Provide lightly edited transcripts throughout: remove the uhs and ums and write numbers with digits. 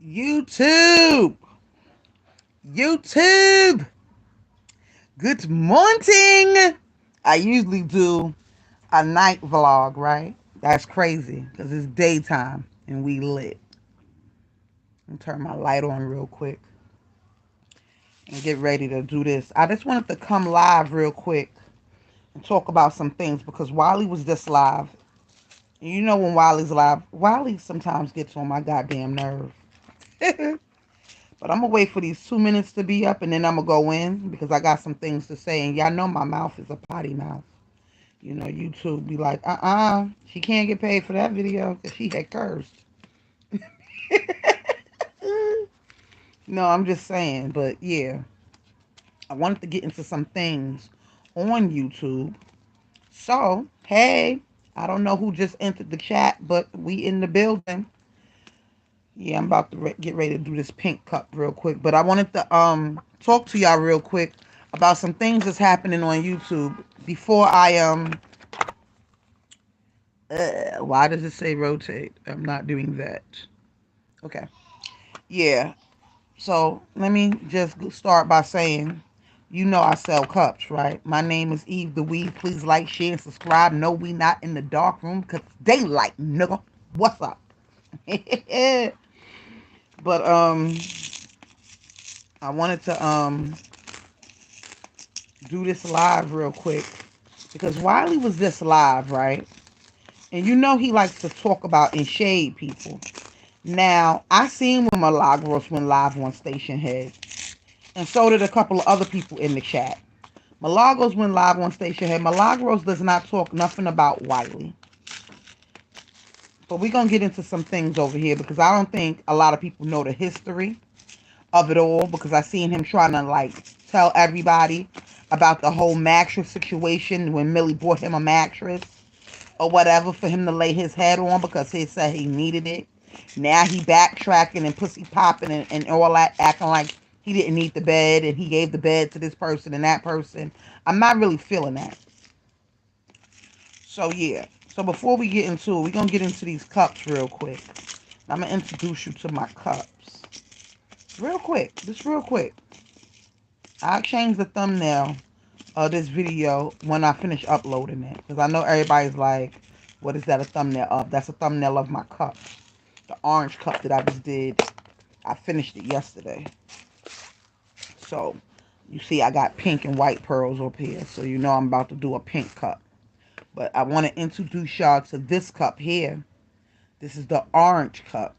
YouTube, YouTube, good morning. I usually do a night vlog, right? That's crazy because it's daytime and we lit. Let me turn my light on real quick and get ready to do this. I just wanted to come live real quick and talk about some things because Wiley was just live. And you know when Wiley's live, Wiley sometimes gets on my goddamn nerve. But I'm gonna wait for these 2 minutes to be up and then I'm gonna go in because I got some things to say. And y'all know my mouth is a potty mouth. You know, YouTube be like, she can't get paid for that video because she had cursed. No, I'm just saying. But yeah, I wanted to get into some things on YouTube. So, hey, I don't know who just entered the chat, but we in the building. Yeah, I'm about to get ready to do this pink cup real quick, but I wanted to talk to y'all real quick about some things that's happening on YouTube before I why does it say rotate? I'm not doing that. Okay. Yeah. So, let me just start by saying you know I sell cups, right? My name is Eve the Weave. Please like, share, and subscribe. No, we not in the dark room because daylight, nigga. What's up? But I wanted to do this live real quick because Wiley was this live, right? And you know he likes to talk about and shade people. Now, I seen when Milagros went live on Station Head, and so did a couple of other people in the chat. Milagros went live on Station Head. Milagros does not talk nothing about Wiley. But we're going to get into some things over here because I don't think a lot of people know the history of it all because I seen him trying to like tell everybody about the whole mattress situation when Millie bought him a mattress or whatever for him to lay his head on because he said he needed it. Now he backtracking and pussy popping and all that, acting like he didn't need the bed and he gave the bed to this person and that person. I'm not really feeling that. So yeah. So before we get into it, we're gonna get into these cups real quick. I'm gonna introduce you to my cups. Real quick. Just real quick. I'll change the thumbnail of this video when I finish uploading it. Because I know everybody's like, what is that a thumbnail of? That's a thumbnail of my cup. The orange cup that I just did. I finished it yesterday. So, you see I got pink and white pearls up here. So you know I'm about to do a pink cup. But I want to introduce y'all to this cup here. This is the orange cup.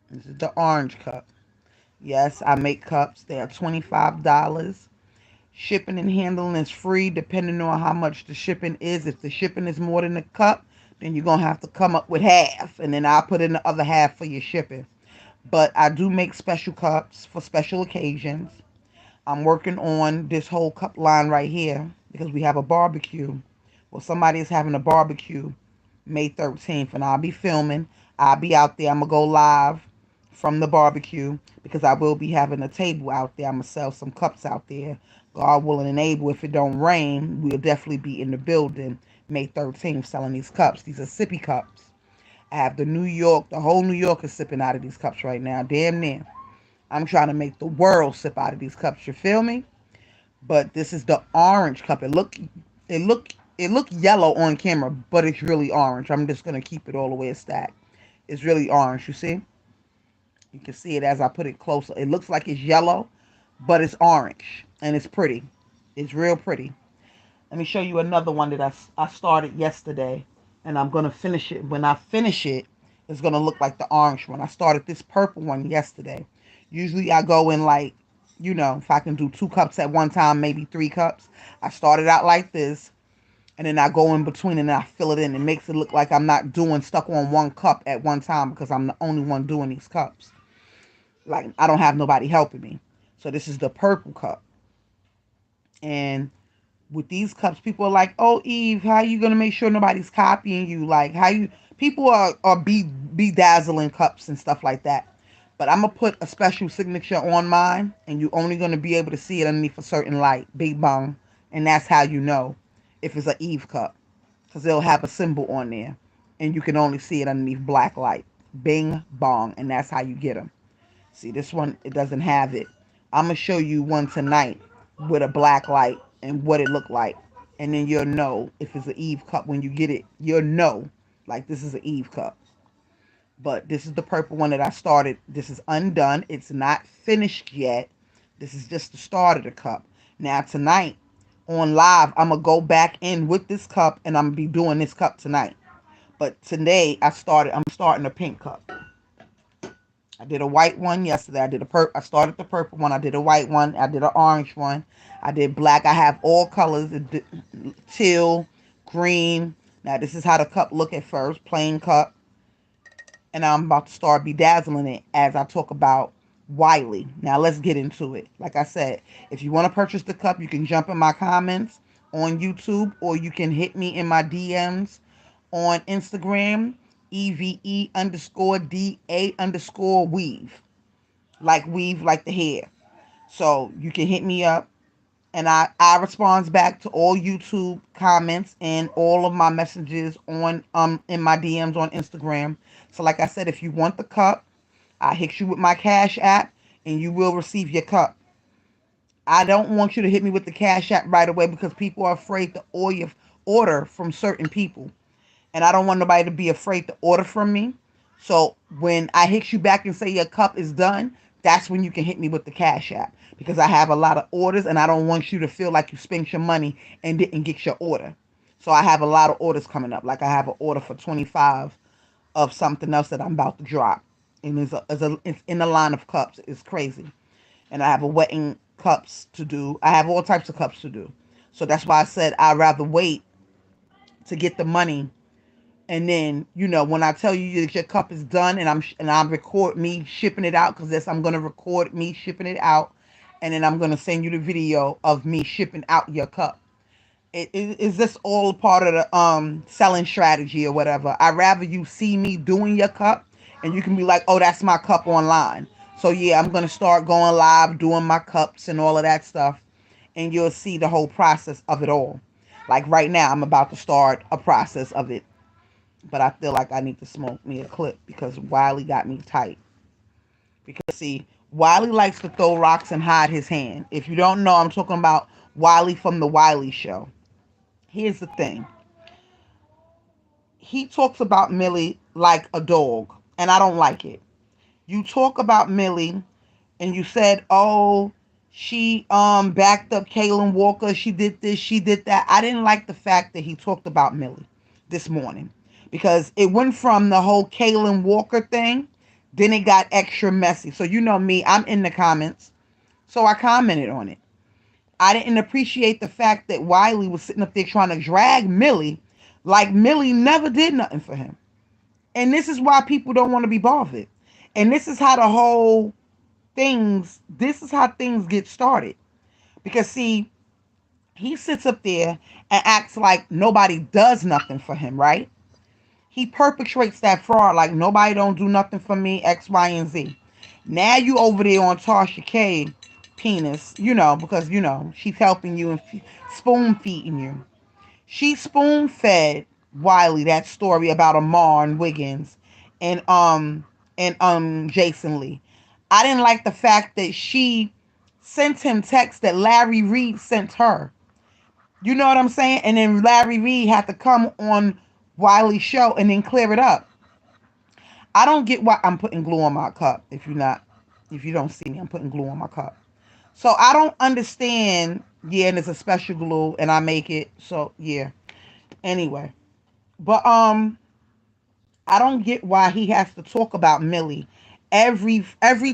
This is the orange cup. Yes, I make cups. They are $25. Shipping and handling is free depending on how much the shipping is. If the shipping is more than the cup, then you're going to have to come up with half. And then I'll put in the other half for your shipping. But I do make special cups for special occasions. I'm working on this whole cup line right here because we have a barbecue. Well, somebody is having a barbecue May 13th, and I'll be filming. I'll be out there. I'm going to go live from the barbecue because I will be having a table out there. I'm going to sell some cups out there. God willing and able, if it don't rain, we'll definitely be in the building May 13th selling these cups. These are sippy cups. I have the whole New York is sipping out of these cups right now. Damn near. I'm trying to make the world sip out of these cups. You feel me? But this is the orange cup. It look, it look yellow on camera, but it's really orange. I'm just gonna keep it all the way stacked. It's really orange. You see? You can see it as I put it closer. It looks like it's yellow, but it's orange and it's pretty. It's real pretty. Let me show you another one that I started yesterday, and I'm gonna finish it. When I finish it, it's gonna look like the orange one. I started this purple one yesterday. Usually I go in like, if I can do 2 cups at one time, maybe 3 cups. I started out like this, and then I go in between and I fill it in. It makes it look like I'm not doing stuck on 1 cup at one time because I'm the only one doing these cups. Like I don't have nobody helping me. So this is the purple cup. And with these cups, people are like, "Oh, Eve, how you gonna make sure nobody's copying you? Like, how you people are bedazzling cups and stuff like that." But I'm gonna put a special signature on mine, and you're only gonna be able to see it underneath a certain light, big bang, and that's how you know if it's an Eve cup, because they'll have a symbol on there, and you can only see it underneath black light. Bing bong. And that's how you get them. See, this one, it doesn't have it. I'm going to show you one tonight with a black light and what it looked like. And then you'll know if it's an Eve cup when you get it. You'll know, like, this is an Eve cup. But this is the purple one that I started. This is undone. It's not finished yet. This is just the start of the cup. Now, tonight on live, I'm going to go back in with this cup and I'm going to be doing this cup tonight. But today, I'm starting a pink cup. I did a white one yesterday. I started the purple one. I did a white one. I did an orange one. I did black. I have all colors, teal, green. Now this is how the cup look at first, plain cup. And I'm about to start bedazzling it as I talk about Wiley. Now let's get into it. Like I said, if you want to purchase the cup, you can jump in my comments on YouTube or you can hit me in my DMs on Instagram. EVE_DA_weave. Like weave, like the hair. So you can hit me up and I respond back to all YouTube comments and all of my messages on in my DMs on Instagram. So like I said, if you want the cup, I hit you with my Cash App and you will receive your cup. I don't want you to hit me with the Cash App right away because people are afraid to order from certain people. And I don't want nobody to be afraid to order from me. So when I hit you back and say your cup is done, that's when you can hit me with the Cash App. Because I have a lot of orders and I don't want you to feel like you spent your money and didn't get your order. So I have a lot of orders coming up. Like I have an order for 25 of something else that I'm about to drop. And it's in the line of cups. It's crazy. And I have a wedding cups to do. I have all types of cups to do. So that's why I said I'd rather wait to get the money. And then, when I tell you that your cup is done and I'm record me shipping it out, because I'm going to record me shipping it out. And then I'm going to send you the video of me shipping out your cup. Is this all part of the selling strategy or whatever? I'd rather you see me doing your cup and you can be like, oh, that's my cup online. So yeah, I'm going to start going live, doing my cups and all of that stuff. And you'll see the whole process of it all. Like right now, I'm about to start a process of it. But I feel like I need to smoke me a clip because Wiley got me tight. Because see, Wiley likes to throw rocks and hide his hand. If you don't know, I'm talking about Wiley from the Wiley Show. Here's the thing. He talks about Millie like a dog, and I don't like it. You talk about Millie, and you said, oh, she backed up Kaylin Walker. She did this, she did that. I didn't like the fact that he talked about Millie this morning. Because it went from the whole Kaylin Walker thing, then it got extra messy. So you know me, I'm in the comments. So I commented on it. I didn't appreciate the fact that Wiley was sitting up there trying to drag Millie like Millie never did nothing for him. And this is why people don't want to be bothered. And this is how this is how things get started. Because see, he sits up there and acts like nobody does nothing for him, right? He perpetrates that fraud like nobody don't do nothing for me, X, Y, and Z. Now you over there on Tasha K penis, because, she's helping you and spoon feeding you. She spoon fed Wiley that story about Amar and Wiggins and Jason Lee. I didn't like the fact that she sent him text that Larry Reed sent her. You know what I'm saying? And then Larry Reed had to come on Wiley's show and then clear it up. I don't get why I'm putting glue on my cup. If you don't see me, I'm putting glue on my cup. So I don't understand. Yeah, and it's a special glue and I make it. So yeah. Anyway. But I don't get why he has to talk about Millie every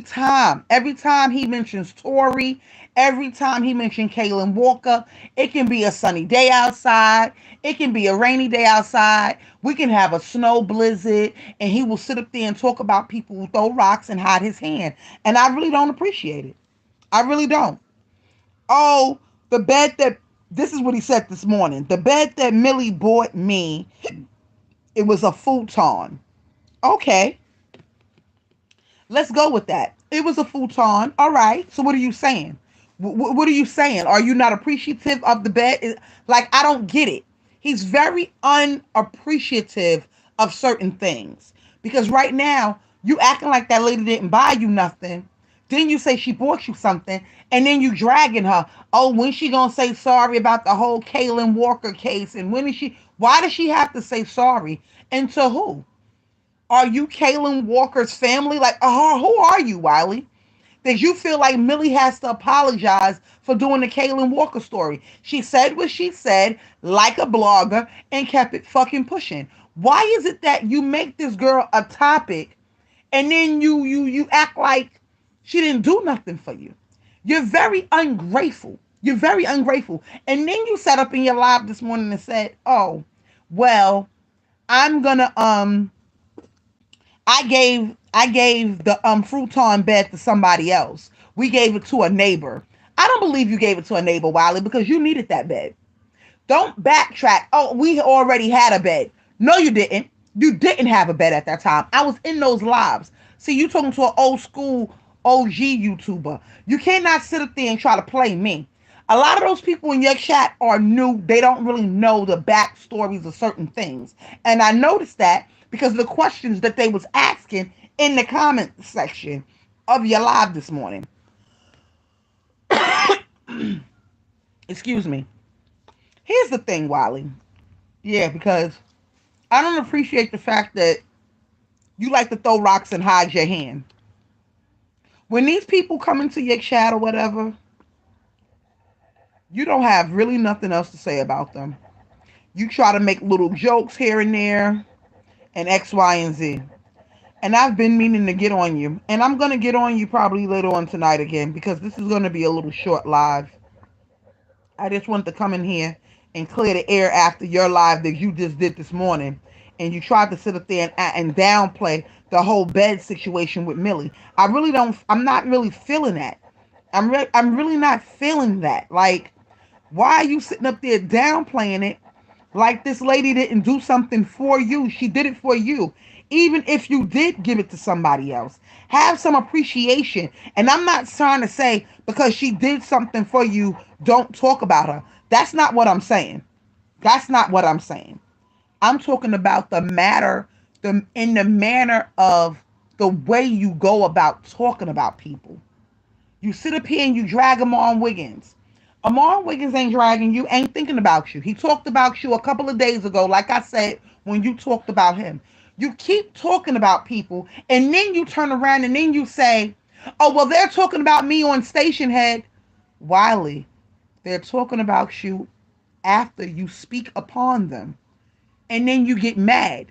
time. Every time he mentions Tori, every time he mentions Kaylin Walker, it can be a sunny day outside. It can be a rainy day outside. We can have a snow blizzard, and he will sit up there and talk about people who throw rocks and hide his hand. And I really don't appreciate it. I really don't. Oh, this is what he said this morning. The bed that Millie bought me, it was a futon. Okay. Let's go with that. It was a futon. All right. So what are you saying? What are you saying? Are you not appreciative of the bed? Like, I don't get it. He's very unappreciative of certain things. Because right now, you acting like that lady didn't buy you nothing. Then you say she bought you something, and then you dragging her. Oh, when she gonna say sorry about the whole Kaylin Walker case? And when is she? Why does she have to say sorry? And to who? Are you Kaylin Walker's family? Like, who are you, Wiley? That you feel like Millie has to apologize for doing the Kaylin Walker story. She said what she said, like a blogger, and kept it fucking pushing. Why is it that you make this girl a topic and then you act like she didn't do nothing for you? You're very ungrateful. You're very ungrateful. And then you sat up in your live this morning and said, "Oh, well, I'm gonna I gave the futon bed to somebody else. We gave it to a neighbor." I don't believe you gave it to a neighbor, Wiley, because you needed that bed. Don't backtrack. Oh, we already had a bed. No, you didn't. You didn't have a bed at that time. I was in those lives. See, you talking to an old school OG YouTuber. You cannot sit up there and try to play me. A lot of those people in your chat are new. They don't really know the backstories of certain things. And I noticed that because of the questions that they was asking in the comment section of your live this morning. Excuse me. Here's the thing, Wiley. Yeah, because I don't appreciate the fact that you like to throw rocks and hide your hand. When these people come into your chat or whatever, you don't have really nothing else to say about them. You try to make little jokes here and there and X, Y, and Z. And I've been meaning to get on you. And I'm going to get on you probably later on tonight again because this is going to be a little short live. I just wanted to come in here and clear the air after your live that you just did this morning. And you tried to sit up there and downplay the whole bed situation with Millie. I'm not really feeling that. I'm really not feeling that. Like, why are you sitting up there downplaying it like this lady didn't do something for you? She did it for you. Even if you did give it to somebody else, have some appreciation. And I'm not trying to say because she did something for you, don't talk about her. That's not what I'm saying. That's not what I'm saying. I'm talking about the matter, in the manner of the way you go about talking about people. You sit up here and you drag Amon Wiggins. Amon Wiggins ain't dragging you, ain't thinking about you. He talked about you a couple of days ago, like I said, when you talked about him. You keep talking about people, and then you turn around and then you say, "Oh, well, they're talking about me on Station Head." Wiley, they're talking about you after you speak upon them. And then you get mad.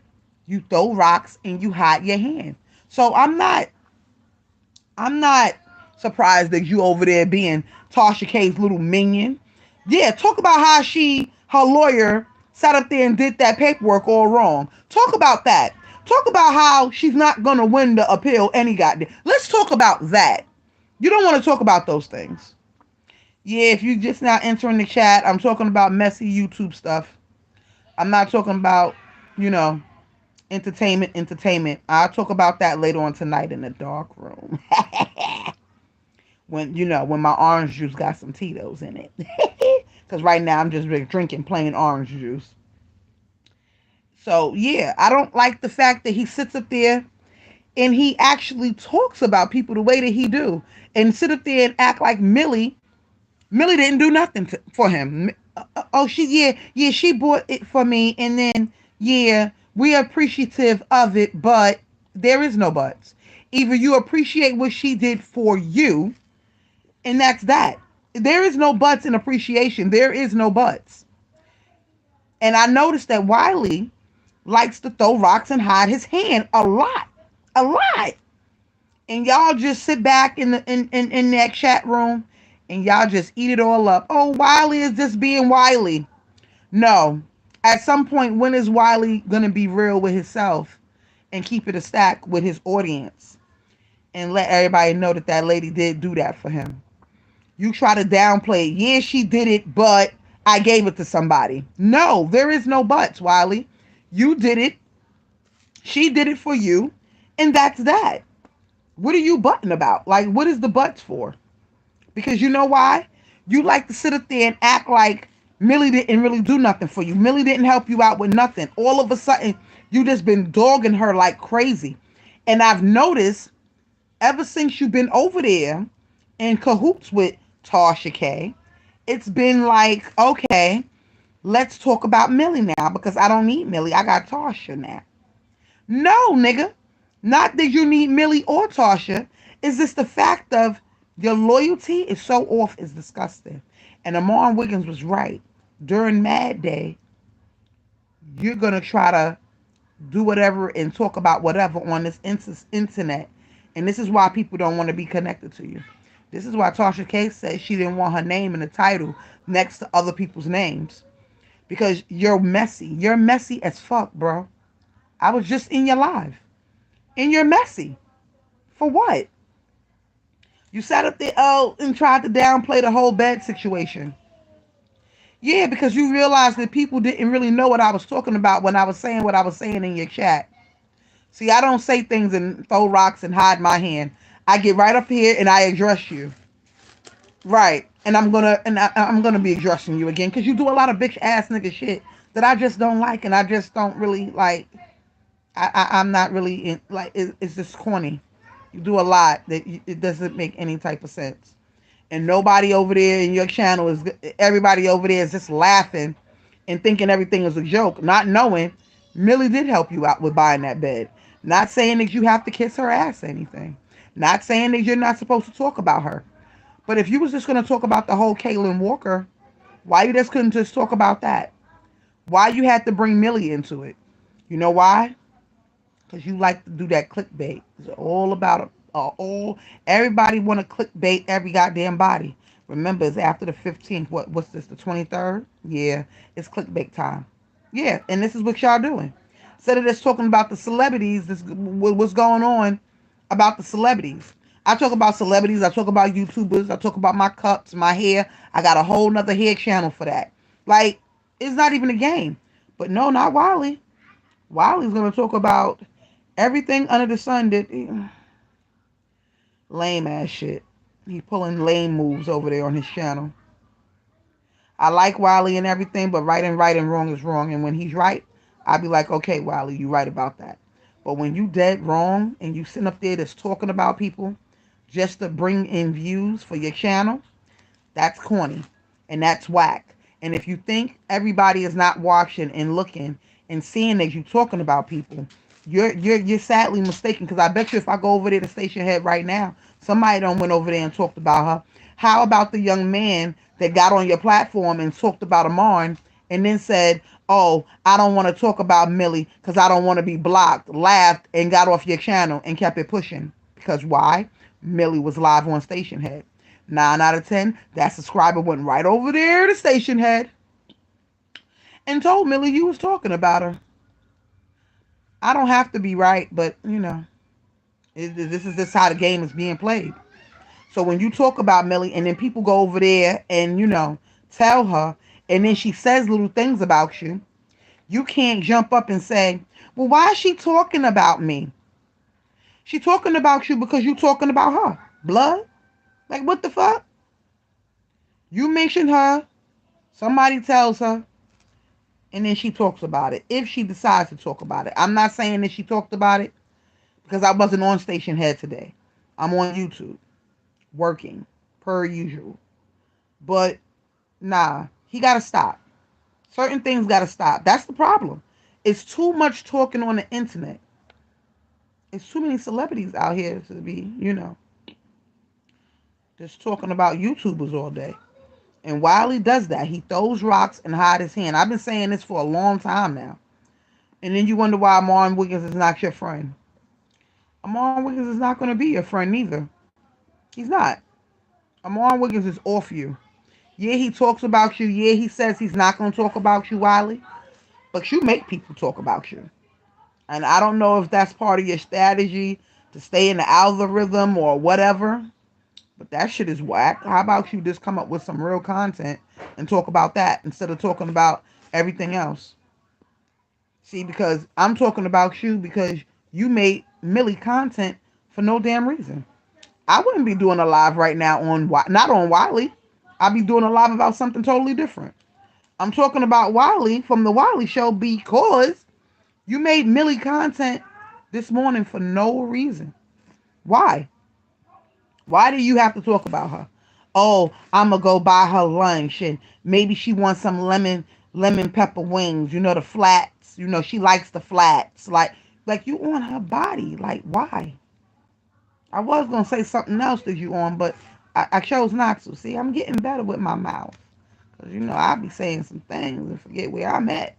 You throw rocks and you hide your hand. So I'm not surprised that you over there being Tasha K's little minion. Yeah, talk about how her lawyer, sat up there and did that paperwork all wrong. Talk about that. Talk about how she's not going to win the appeal any goddamn. Let's talk about that. You don't want to talk about those things. Yeah, if you just now entering the chat, I'm talking about messy YouTube stuff. I'm not talking about, you know, entertainment. I'll talk about that later on tonight in the dark room. when my orange juice got some Tito's in it. Because right now I'm just drinking plain orange juice. So, yeah, I don't like the fact that he sits up there and he actually talks about people the way that he do. And sit up there and act like Millie didn't do nothing for him. Oh, she bought it for me. And then, yeah, we're appreciative of it, but there is no buts. Either you appreciate what she did for you, and that's that. There is no buts in appreciation. There is no buts. And I noticed that Wiley likes to throw rocks and hide his hand a lot. A lot. And y'all just sit back in that chat room and y'all just eat it all up. Oh, Wiley is just being Wiley. No. At some point, when is Wiley going to be real with himself and keep it a stack with his audience and let everybody know that that lady did do that for him? You try to downplay it. Yeah, she did it, but I gave it to somebody. No, there is no buts, Wiley. You did it. She did it for you. And that's that. What are you butting about? Like, what is the buts for? Because you know why? You like to sit up there and act like Millie didn't really do nothing for you. Millie didn't help you out with nothing. All of a sudden, you just been dogging her like crazy. And I've noticed ever since you've been over there in cahoots with Tasha K, it's been like, okay, let's talk about Millie now because I don't need Millie. I got Tasha now. No, nigga. Not that you need Millie or Tasha. It's just the fact of your loyalty is so off, it's disgusting. And Amon Wiggins was right. During Mad Day, you're going to try to do whatever and talk about whatever on this internet. And this is why people don't want to be connected to you. This is why Tasha K said she didn't want her name in the title next to other people's names. Because you're messy. You're messy as fuck, bro. I was just in your live. And you're messy. For what? You sat up there and tried to downplay the whole bed situation. Yeah, because you realized that people didn't really know what I was talking about when I was saying what I was saying in your chat. See, I don't say things and throw rocks and hide my hand. I get right up here and I address you. Right. And I'm gonna be addressing you again because you do a lot of bitch ass nigga shit that I just don't like and I just don't really like. I'm not really in, like it's just corny. You do a lot that it doesn't make any type of sense. And nobody over there in your channel is, everybody over there is just laughing and thinking everything is a joke, not knowing Millie did help you out with buying that bed. Not saying that you have to kiss her ass or anything. Not saying that you're not supposed to talk about her. But if you was just going to talk about the whole Caitlyn Walker, why you just couldn't just talk about that? Why you had to bring Millie into it? You know why? Because you like to do that clickbait. It's all about everybody want to clickbait every goddamn body. Remember, it's after the 15th. What's this? The 23rd? Yeah, it's clickbait time. Yeah, and this is what y'all doing. Instead of just talking about the celebrities, what's going on about the celebrities. I talk about celebrities. I talk about YouTubers. I talk about my cups, my hair. I got a whole nother hair channel for that. Like, it's not even a game. But no, not Wiley. Wiley's going to talk about everything under the sun that lame ass shit. He pulling lame moves over there on his channel. I like Wiley and everything, but right and wrong is wrong. And when he's right, I'll be like, okay, Wiley, you right about that. But when you dead wrong and you sitting up there just talking about people just to bring in views for your channel, that's corny and that's whack. And if you think everybody is not watching and looking and seeing that you talking about people, you're sadly mistaken. Because I bet you if I go over there to Station Head right now, somebody done went over there and talked about her. How about the young man that got on your platform and talked about Amon and then said, oh, I don't want to talk about Millie because I don't want to be blocked, laughed and got off your channel and kept it pushing? Because why? Millie was live on Station Head. 9 out of 10, that subscriber went right over there to Station Head and told Millie you was talking about her. I don't have to be right, but, you know, this is just how the game is being played. So when you talk about Millie and then people go over there and, you know, tell her, and then she says little things about you, you can't jump up and say, well, why is she talking about me? She talking about you because you talking about her. Blood? Like, what the fuck? You mention her, somebody tells her, and then she talks about it. If she decides to talk about it. I'm not saying that she talked about it because I wasn't on Station Head today. I'm on YouTube, working, per usual. But, nah, he got to stop. Certain things got to stop. That's the problem. It's too much talking on the internet. It's too many celebrities out here to be, you know, just talking about YouTubers all day. And Wiley does that. He throws rocks and hides his hand. I've been saying this for a long time now. And then you wonder why Amon Wiggins is not your friend. Amon Wiggins is not going to be your friend neither. He's not. Amon Wiggins is off you. Yeah, he talks about you. Yeah, he says he's not going to talk about you, Wiley. But you make people talk about you. And I don't know if that's part of your strategy to stay in the algorithm or whatever. But that shit is whack. How about you just come up with some real content and talk about that instead of talking about everything else? See, because I'm talking about you because you made Millie content for no damn reason. I wouldn't be doing a live right now on, not on Wiley. I'd be doing a live about something totally different. I'm talking about Wiley from the Wiley show because you made Millie content this morning for no reason. Why? Why do you have to talk about her? Oh, I'm gonna go buy her lunch and maybe she wants some lemon pepper wings. You know the flats. You know she likes the flats. Like you on her body. Like why? I was gonna say something else that you on, but I chose not to. See, I'm getting better with my mouth. Cause you know I be saying some things and forget where I'm at.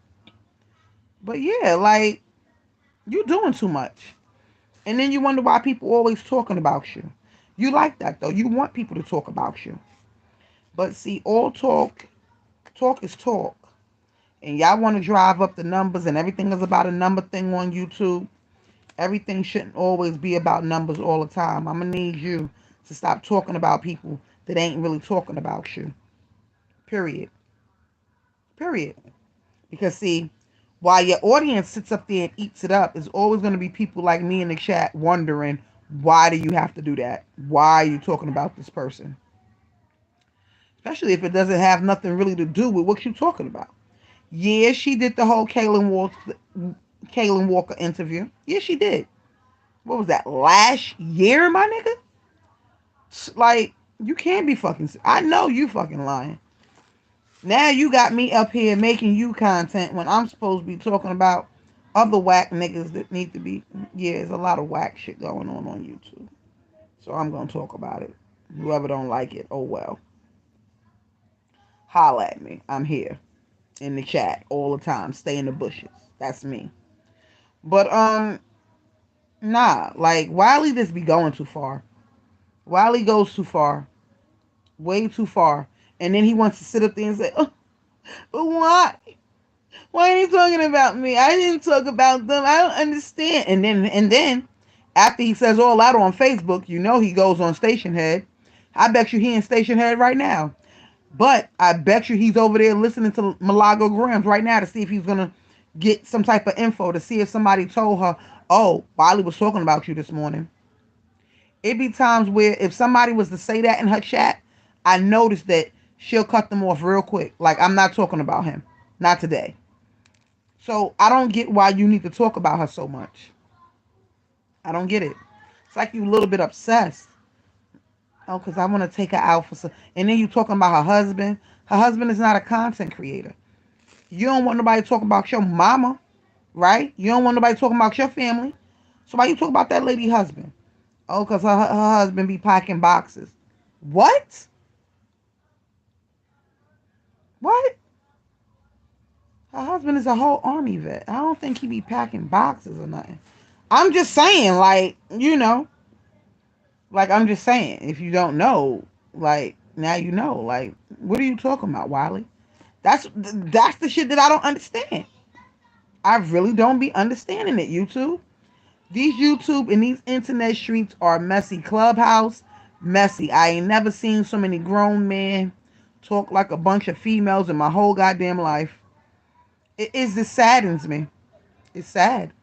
But yeah, like you doing too much. And then you wonder why people always talking about you. You like that though. You want people to talk about you. But see, all talk is talk. And y'all want to drive up the numbers and everything is about a number thing on YouTube. Everything shouldn't always be about numbers all the time. I'm going to need you to stop talking about people that ain't really talking about you. Period. Period. Because see, while your audience sits up there and eats it up, there's always going to be people like me in the chat wondering, why do you have to do that? Why are you talking about this person? Especially if it doesn't have nothing really to do with what you're talking about. Yeah, she did the whole Kaylin Walker interview. Yeah, she did. What was that, last year, my nigga? Like, you can't be fucking... I know you fucking lying. Now you got me up here making you content when I'm supposed to be talking about other whack niggas that need to be... Yeah, there's a lot of whack shit going on YouTube. So I'm going to talk about it. Whoever don't like it, oh well. Holla at me. I'm here in the chat all the time. Stay in the bushes. That's me. But, nah. Like, Wiley just be going too far. Wiley goes too far. Way too far. And then he wants to sit up there and say, oh, but why? Why are you talking about me? I didn't talk about them. I don't understand. And then, after he says all that on Facebook, you know he goes on Station Head. I bet you he in Station Head right now. But I bet you he's over there listening to Malago Grams right now to see if he's going to get some type of info to see if somebody told her, oh, Wiley was talking about you this morning. It be times where if somebody was to say that in her chat, I noticed that she'll cut them off real quick. Like, I'm not talking about him. Not today. So I don't get why you need to talk about her so much. I don't get it. It's like you a little bit obsessed. Oh, because I want to take her out for some. And then you talking about her husband. Her husband is not a content creator. You don't want nobody talking about your mama, right? You don't want nobody talking about your family. So why you talk about that lady husband? Oh, because her husband be packing boxes. What? What? Her husband is a whole army vet. I don't think he be packing boxes or nothing. I'm just saying, like, you know. Like, I'm just saying, if you don't know, like, now you know. Like, what are you talking about, Wiley? That's the shit that I don't understand. I really don't be understanding it, YouTube. These YouTube and these internet streets are messy. Clubhouse, messy. I ain't never seen so many grown men talk like a bunch of females in my whole goddamn life. Just saddens me. It's sad.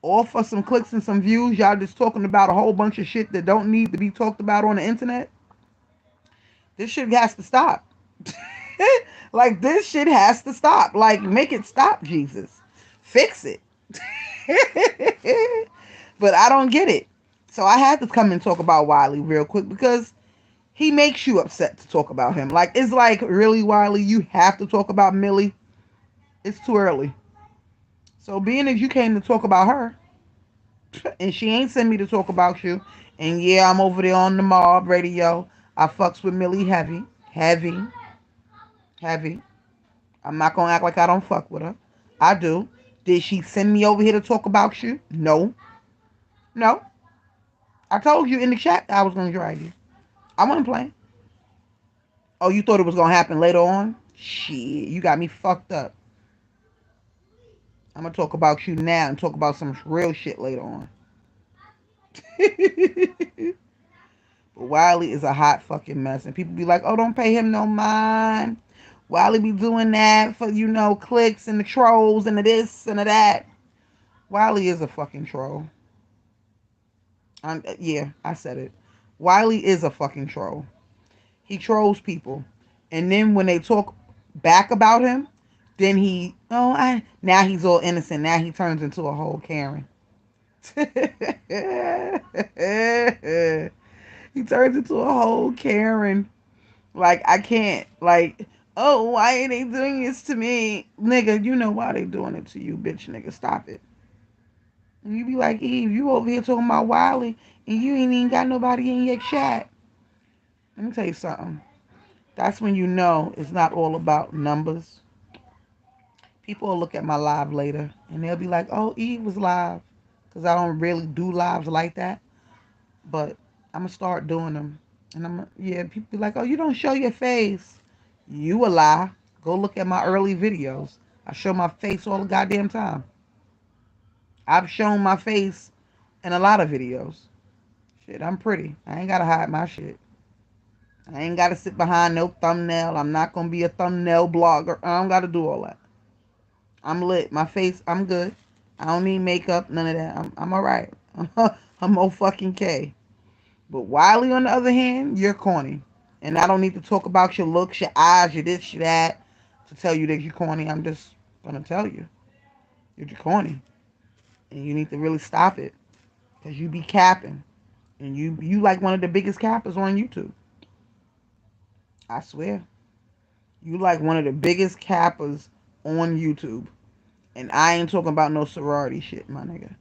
All for some clicks and some views, y'all just talking about a whole bunch of shit that don't need to be talked about on the internet. This shit has to stop. Like, this shit has to stop. Like, make it stop, Jesus. Fix it. But I don't get it. So I had to come and talk about Wiley real quick because he makes you upset to talk about him. Like, it's like, really, Wiley, you have to talk about Millie? It's too early. So being as you came to talk about her, and she ain't sent me to talk about you, and yeah, I'm over there on the mob radio. I fucks with Millie heavy. Heavy. Heavy. I'm not gonna act like I don't fuck with her. I do. Did she send me over here to talk about you? No. No. I told you in the chat I was gonna drag you. I wasn't playing. Oh, you thought it was gonna happen later on? Shit, you got me fucked up. I'm gonna talk about you now and talk about some real shit later on. But Wiley is a hot fucking mess. And people be like, oh, don't pay him no mind. Wiley be doing that for, you know, clicks and the trolls and the this and the that. Wiley is a fucking troll. Yeah, I said it. Wiley is a fucking troll. He trolls people. And then when they talk back about him, then now he's all innocent. Now he turns into a whole Karen. He turns into a whole Karen. Like, I can't. Like, oh, why are they doing this to me? Nigga, you know why they doing it to you, bitch, nigga. Stop it. And you be like, Eve, you over here talking about Wiley, and you ain't even got nobody in your chat. Let me tell you something. That's when you know it's not all about numbers. People will look at my live later, and they'll be like, oh, Eve was live. Because I don't really do lives like that. But I'm going to start doing them. And people be like, oh, you don't show your face. You a lie. Go look at my early videos. I show my face all the goddamn time. I've shown my face in a lot of videos. Shit, I'm pretty. I ain't gotta hide my shit. I ain't gotta sit behind no thumbnail. I'm not gonna be a thumbnail blogger. I don't gotta do all that. I'm lit. My face, I'm good. I don't need makeup, none of that. I'm alright. I'm O fucking K. But Wiley, on the other hand, you're corny. And I don't need to talk about your looks, your eyes, your this, your that, to tell you that you're corny. I'm just gonna tell you. You're corny. And you need to really stop it. Because you be capping. And you like one of the biggest cappers on YouTube. I swear. You like one of the biggest cappers on YouTube. And I ain't talking about no sorority shit, my nigga.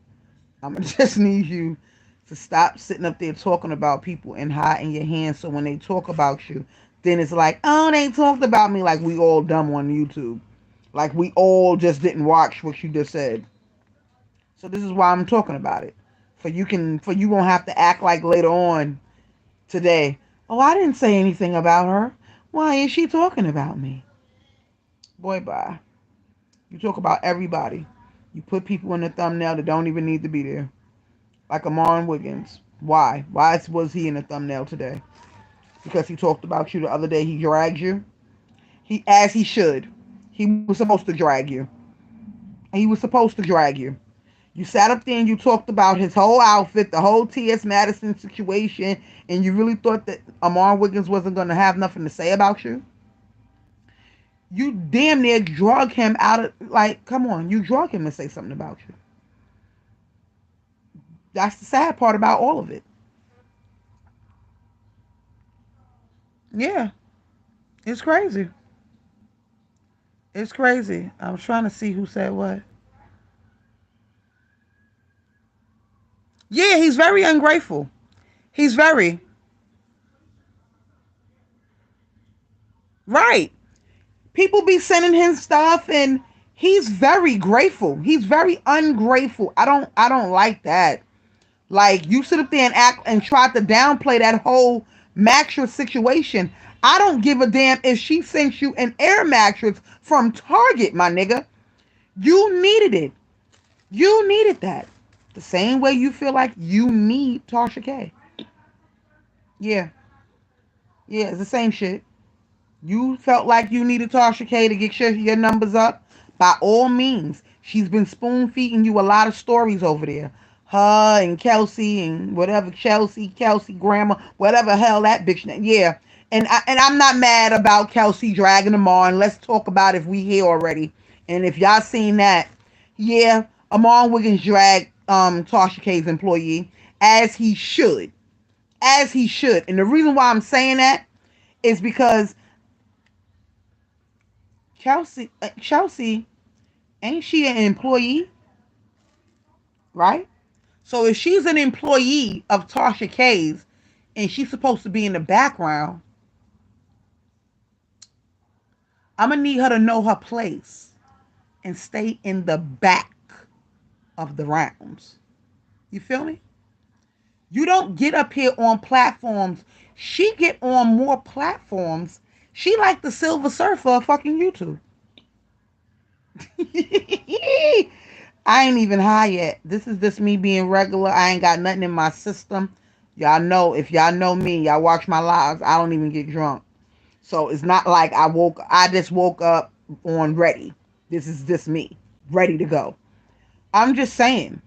I'm going to just need you to stop sitting up there talking about people and hiding your hands, so when they talk about you, then it's like, oh, they talked about me, like we all dumb on YouTube. Like we all just didn't watch what you just said. So this is why I'm talking about it. For you won't have to act like later on today, oh, I didn't say anything about her. Why is she talking about me? Boy, bye. You talk about everybody. You put people in the thumbnail that don't even need to be there. Like Amon Wiggins. Why? Why was he in the thumbnail today? Because he talked about you the other day. He dragged you. As he should. He was supposed to drag you. He was supposed to drag you. You sat up there and you talked about his whole outfit, the whole T.S. Madison situation, and you really thought that Amon Wiggins wasn't going to have nothing to say about you? You damn near drug him out of, like, come on, you drug him to say something about you. That's the sad part about all of it. Yeah, it's crazy. It's crazy. I was trying to see who said what. Yeah, he's very ungrateful. He's very right. People be sending him stuff, and he's very grateful. He's very ungrateful. I don't like that. Like, you sit up there and act and try to downplay that whole mattress situation. I don't give a damn if she sent you an air mattress from Target, my nigga. You needed it. You needed that. The same way you feel like you need Tasha K. Yeah. Yeah, it's the same shit. You felt like you needed Tasha K to get your numbers up. By all means. She's been spoon feeding you a lot of stories over there. Her and Kelsey and whatever, Kelsey Grandma, whatever hell that bitch name. Yeah. And I'm not mad about Kelsey dragging them on. Let's talk about if we here already. And if y'all seen that, yeah, Amon Wiggins dragged Tasha K's employee, as he should. As he should. And the reason why I'm saying that is because Chelsea, ain't she an employee? Right? So if she's an employee of Tasha K's and she's supposed to be in the background, I'm going to need her to know her place and stay in the back of the rounds. You feel me? You don't get up here on platforms. She get on more platforms. She like the Silver Surfer of fucking YouTube. I ain't even high yet. This is just me being regular. I ain't got nothing in my system. Y'all know, if y'all know me, y'all watch my lives, I don't even get drunk. So it's not like I just woke up on ready. This is just me, ready to go. I'm just saying,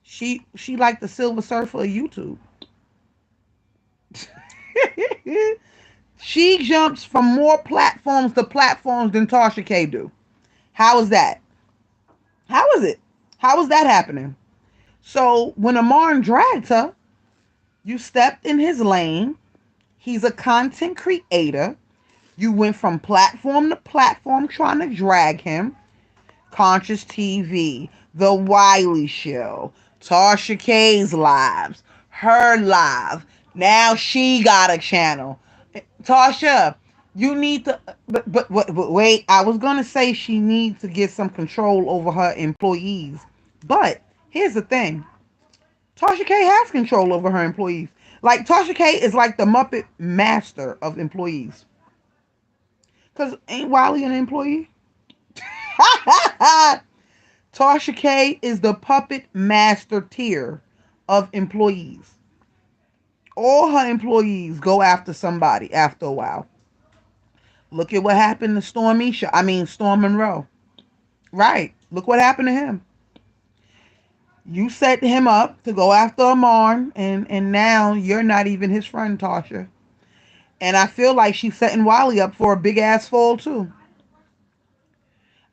she like the Silver Surfer of YouTube. She jumps from more platforms to platforms than Tasha K do. How is that? How is it? How is that happening? So when Amar dragged her, you stepped in his lane. He's a content creator. You went from platform to platform trying to drag him. Conscious TV, The Wiley Show, Tasha K's lives, her live. Now she got a channel. Tasha, you need to, but wait. I was gonna say she needs to get some control over her employees, but here's the thing: Tasha K has control over her employees. Like Tasha K is like the Muppet master of employees. Cause ain't Wiley an employee? Tasha K is the puppet master tier of employees. All her employees go after somebody after a while. Look at what happened to Storm Monroe. Right. Look what happened to him. You set him up to go after Amar, and now you're not even his friend, Tasha. And I feel like she's setting Wiley up for a big ass fall too.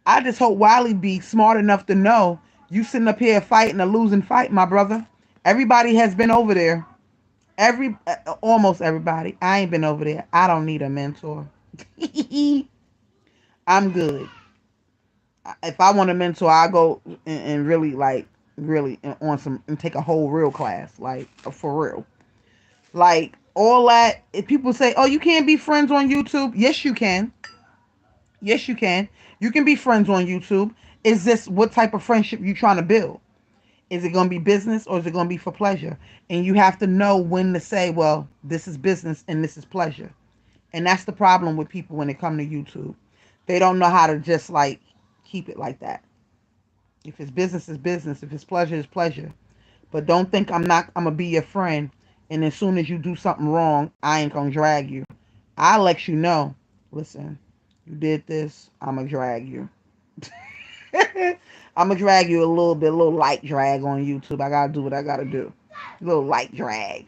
I just hope Wiley be smart enough to know you sitting up here fighting a losing fight, my brother. Everybody has been over there. Almost everybody. I ain't been over there. I don't need a mentor. I'm good. If I want a mentor, I go and really really on some and take a whole real class, like for real. Like all that. If people say, "Oh, you can't be friends on YouTube," yes, you can. Yes, you can. You can be friends on YouTube. Is this what type of friendship you trying to build? Is it going to be business or is it going to be for pleasure? And you have to know when to say, well, this is business and this is pleasure. And that's the problem with people when they come to YouTube. They don't know how to just like keep it like that. If it's business, it's business. If it's pleasure, it's pleasure. But don't think I'm going to be your friend. And as soon as you do something wrong, I ain't going to drag you. I'll let you know. Listen, you did this, I'm going to drag you. I'm going to drag you a little light drag on YouTube. I got to do what I got to do. A little light drag.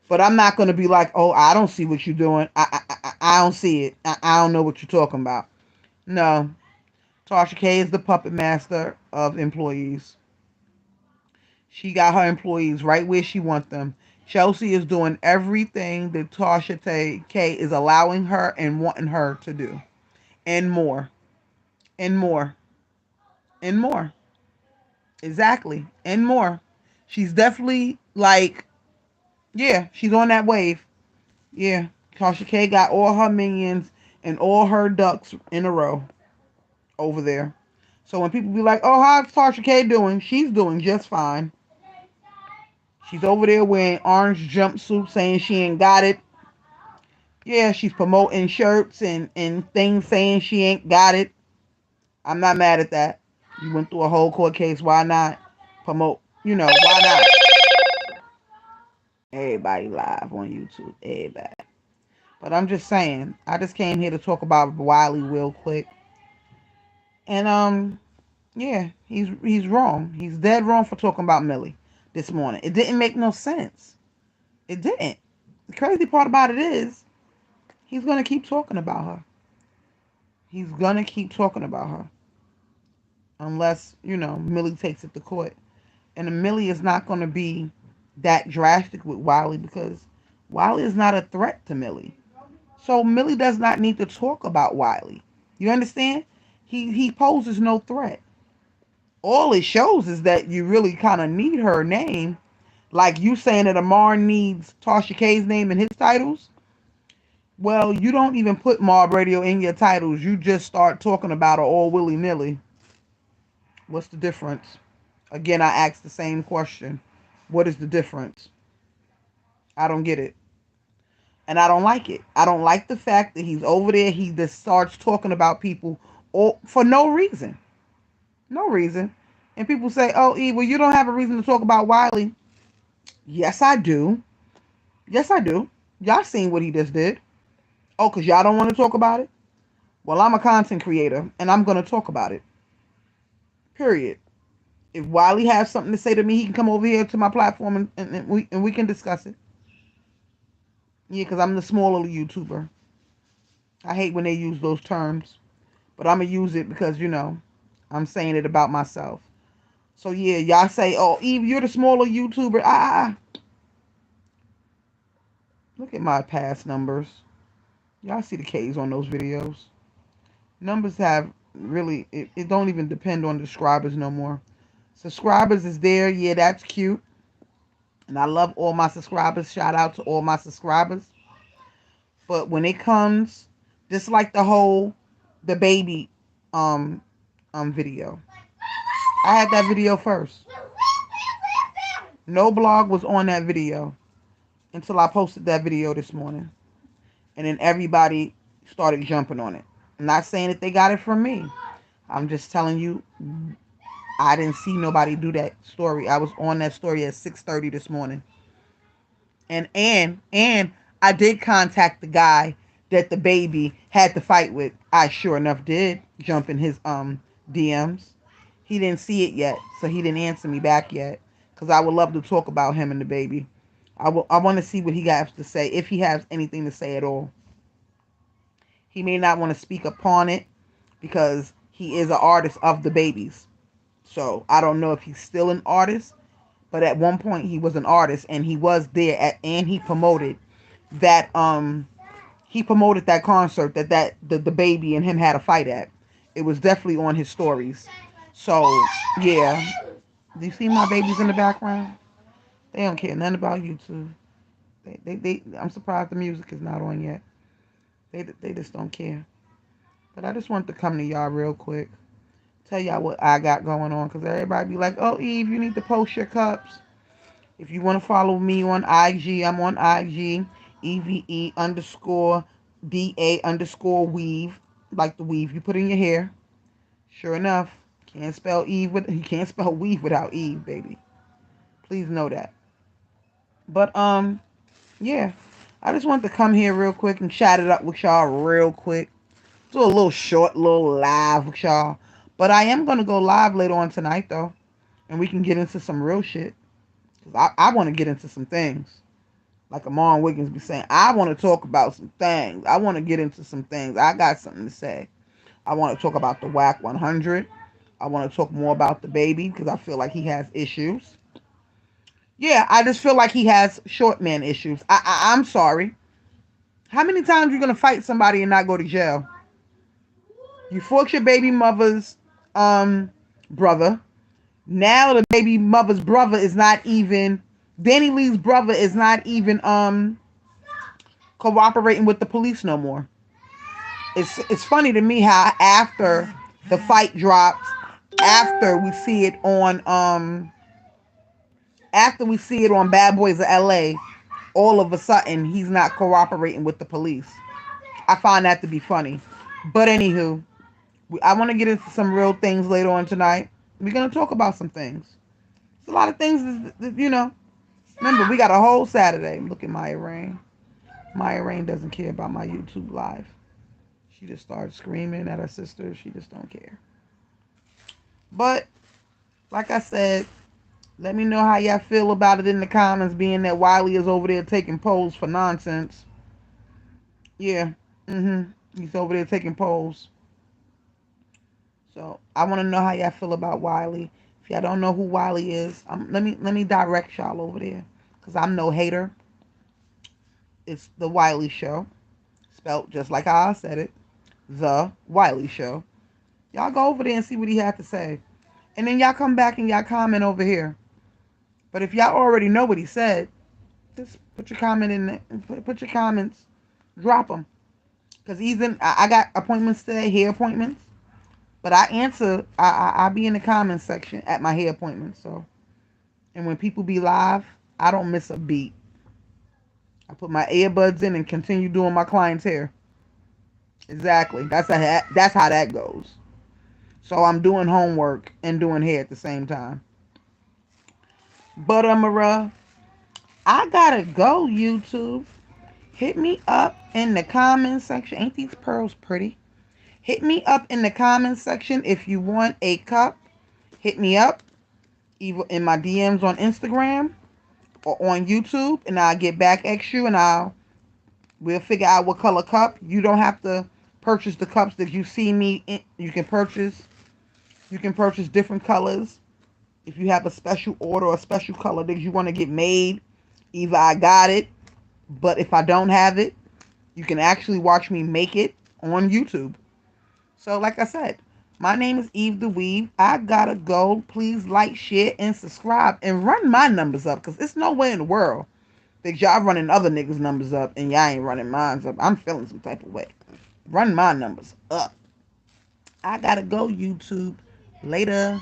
But I'm not going to be like, oh, I don't see what you're doing. I don't see it. I don't know what you're talking about. No. Tasha K is the puppet master of employees. She got her employees right where she wants them. Chelsea is doing everything that Tasha K is allowing her and wanting her to do. And more. And more. And more. Exactly. And more. She's definitely like, yeah, she's on that wave. Yeah. Tasha K got all her minions and all her ducks in a row over there. So when people be like, oh, how's Tasha K doing? She's doing just fine. She's over there wearing orange jumpsuit saying she ain't got it. Yeah, she's promoting shirts and things saying she ain't got it. I'm not mad at that. You went through a whole court case. Why not promote? Why not? Everybody live on YouTube. Everybody. But I'm just saying, I just came here to talk about Wiley real quick. And yeah, he's wrong. He's dead wrong for talking about Millie this morning. It didn't make no sense. It didn't. The crazy part about it is he's gonna keep talking about her. He's gonna keep talking about her. Unless, Millie takes it to court. And Millie is not gonna be that drastic with Wiley because Wiley is not a threat to Millie. So Millie does not need to talk about Wiley. You understand? He poses no threat. All it shows is that you really kind of need her name. Like you saying that Amar needs Tasha K's name in his titles. Well, you don't even put Mob Radio in your titles. You just start talking about her all willy-nilly. What's the difference? Again, I ask the same question. What is the difference? I don't get it. And I don't like it. I don't like the fact that he's over there. He just starts talking about people for no reason. No reason. And people say, oh, E, well, you don't have a reason to talk about Wiley. Yes, I do. Yes, I do. Y'all seen what he just did. Oh, because y'all don't want to talk about it? Well, I'm a content creator, and I'm going to talk about it. Period. If Wiley has something to say to me, he can come over here to my platform and we can discuss it. Yeah, because I'm the smaller YouTuber. I hate when they use those terms. But I'm going to use it because, I'm saying it about myself. So, yeah, y'all say, oh, Eve, you're the smaller YouTuber. Look at my past numbers. Y'all see the K's on those videos. Numbers have really, it don't even depend on the subscribers no more. Subscribers is there. Yeah, that's cute. And I love all my subscribers. Shout out to all my subscribers. But when it comes, just like the baby video. I had that video first. No blog was on that video until I posted that video this morning. And then everybody started jumping on it. I'm not saying that they got it from me. I'm just telling you, I didn't see nobody do that story. I was on that story at 6:30 this morning. And I did contact the guy that the baby had to fight with. I sure enough did jump in his DMs. He didn't see it yet, so he didn't answer me back yet. Because I would love to talk about him and the baby. I want to see what he has to say, if he has anything to say at all. He may not want to speak upon it because he is an artist of the babies. So I don't know if he's still an artist, but at one point he was an artist and he was there and he promoted that concert that the baby and him had a fight at. It was definitely on his stories. So yeah. Do you see my babies in the background? They don't care nothing about YouTube. I'm surprised the music is not on yet. They just don't care. But I just want to come to y'all real quick. Tell y'all what I got going on. Because everybody be like, oh, Eve, you need to post your cups. If you want to follow me on IG, I'm on IG. EVE underscore DA underscore weave. Like the weave you put in your hair. Sure enough. You can't spell weave without Eve, baby. Please know that. But, yeah. I just wanted to come here real quick and chat it up with y'all real quick. Do a little short, little live with y'all. But I am going to go live later on tonight, though. And we can get into some real shit. Because I want to get into some things. Like Amon Wiggins be saying, I want to talk about some things. I want to get into some things. I got something to say. I want to talk about the WAC 100. I want to talk more about the baby because I feel like he has issues. Yeah, I just feel like he has short man issues. I'm sorry. How many times are you going to fight somebody and not go to jail? You fought your baby mother's brother. Now the baby mother's brother is not even... Danny Lee's brother is not even cooperating with the police no more. It's funny to me how after the fight drops, after we see it on Bad Boys of LA, all of a sudden he's not cooperating with the police. I find that to be funny. But anywho, I want to get into some real things later on tonight. We're going to talk about some things. There's a lot of things that, Remember, we got a whole Saturday. Look at Maya Rain. Maya Rain doesn't care about my YouTube live. She just started screaming at her sister. She just don't care. But, like I said, let me know how y'all feel about it in the comments, being that Wiley is over there taking polls for nonsense. Yeah. He's over there taking polls. So, I want to know how y'all feel about Wiley. If y'all don't know who Wiley is, let me direct y'all over there. Because I'm no hater. It's The Wiley Show. Spelled just like how I said it. The Wiley Show. Y'all go over there and see what he had to say. And then y'all come back and y'all comment over here. But if y'all already know what he said, just put your comment in there. Put your comments. Drop them. Because I got appointments today, hair appointments. But I answer, I be in the comments section at my hair appointments. So, and when people be live, I don't miss a beat. I put my earbuds in and continue doing my client's hair. Exactly. That's how that goes. So I'm doing homework and doing hair at the same time. But I gotta go, YouTube. Hit me up in the comments section. Ain't these pearls pretty? Hit me up in the comments section if you want a cup. Hit me up either in my DMs on Instagram or on YouTube, and I'll get back at you and I'll We'll figure out what color cup. You don't have to purchase the cups that you see me in. You can purchase different colors. If you have a special order or a special color that you want to get made, either I got it, but if I don't have it, you can actually watch me make it on YouTube. So, like I said, my name is Eve the Weave. I gotta go. Please like, share, and subscribe, and run my numbers up, because it's no way in the world that y'all running other niggas' numbers up and y'all ain't running mine up. I'm feeling some type of way. Run my numbers up. I gotta go, YouTube. Later.